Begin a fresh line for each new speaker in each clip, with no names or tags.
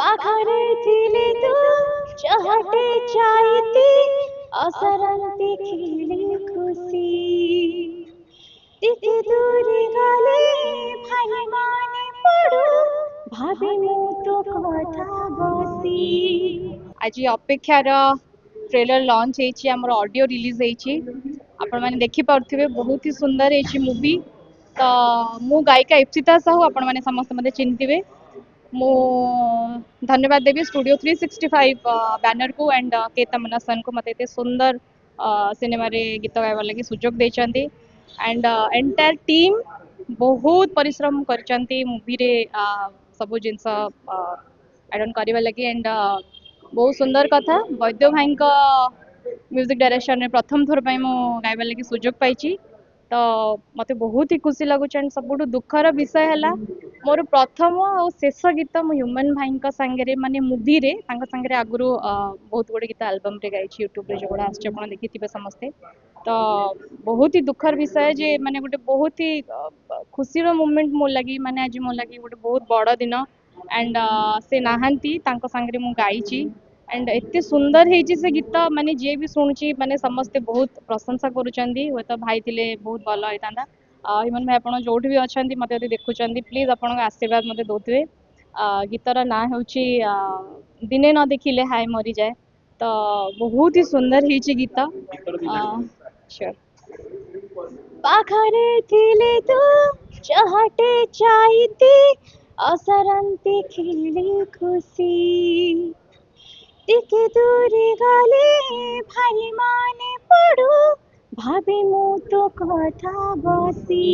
ପାଖରେ ଥିଲେ ତୁ ଚାହଟେ ଚାହିତି ଅସରନ୍ତି ଖିଳି ଖୁସି ଟିକେ ଦୂରି ଗଲେ ଭାଇ ମାନେ ପଡୁ ଭାବି ମୁଁ ତୋ କଥା ବସି ଆଜି ଅପେକ୍ଷାର ट्रेलर लॉन्च ହେଇଛି ଆମର ऑडियो रिलीज ହେଇଛି ଆପଣ ମାନେ ଦେଖି पारुथिबे बहुत ही सुंदर ହେଇଛି मूवी तो मु गायिका इप्सिता साहू आपण माने समस्त मते चिन्हथिबे मु धन्यवाद देवी स्टूडियो 365 बैनर को एंड के तमन्ना सन को मते सुंदर सिनेमा रे गीत गायबार लगी सुजोग देचंती एंड एंटायर टीम बहुत परिश्रम करचंती मूवी रे सब जिनस आइडन करबा लगी एंड बहुत सुंदर कथा वैद्य भाई म्यूजिक डायरेक्शन प्रथम थर पर गायबार लगी सुजोग पाई तो मते बहुत ही खुशी लगुच एंड सबुठ दुखर विषय है मोर प्रथम और शेष गीत मो ह्यूमन भाई सांगे माने मूवी रे सांगे आगु बहुत गुड़े गीत एल्बम रे गाई यूट्यूब रे जो गुड़ा आप देखी समस्ते तो बहुत ही दुखर विषय जे माने गोटे बहुत ही खुशी मोमेंट मोर लगी माने आज मोर लगी गोटे बहुत बड़ दिन एंड से नहांती तांको सांगे मु गाई एंड एते सुंदर है से गीत माने जे भी शुणुची माने समस्ते बहुत प्रशंसा करुचंदी हुए तो भाई थिले बहुत भल होता ह्यूमन भाई आपन जोठी भी अछंती मते यदि देखुचंदी प्लीज आपन आशीर्वाद मते दोथिबे गीतर ना होची दिने न देखिले हाय मरी जाए तो बहुत ही सुंदर है गीत श्योर पाखरे थिले तू चाहटे चाहती असरंती खिली खुशी टिके दूरी गले भाई माने पड़ू भाभी मु तो कथा बसी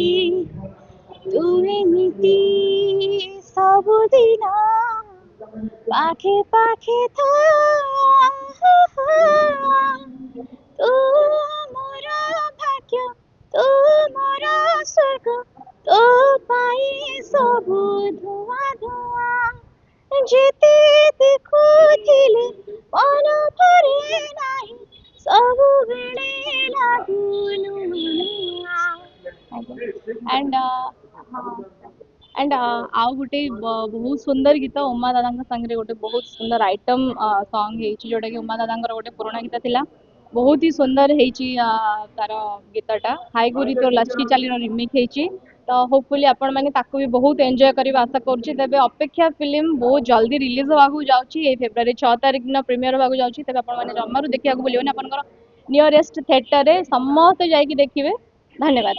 तू एमिति सबुदिन पाखे पाखे था तू मोर भाग्य तू मोर स्वर्ग तो पाई सबु धुआ धुआ जेते देखुथिले मन भरे नाही सबु बेले लागुनु एंड आउ गोटे बहुत सुंदर गीत उमा दादा संगे गोटे बहुत सुंदर आइटम सॉन्ग है जोटा कि उमा दादा गोटे पुराना गीत थिला बहुत ही सुंदर है तार गीतटा हाई गुरी तो लचकी चाली रिमेक है तो होपफुली आपण मैंने ताको भी बहुत एंजॉय करबा आशा करूची तबे अपेक्षा फिल्म बहुत जल्दी रिलीज होगा जाउची फेब्रुआरी 6 तारिख दिन प्रीमियर होगा जाउची तबे आपण मैंने जम्मारू देखिया को बोलियोनी आपनकर नियरेस्ट थिएटर रे समस्त जाई कि देखिबे धन्यवाद।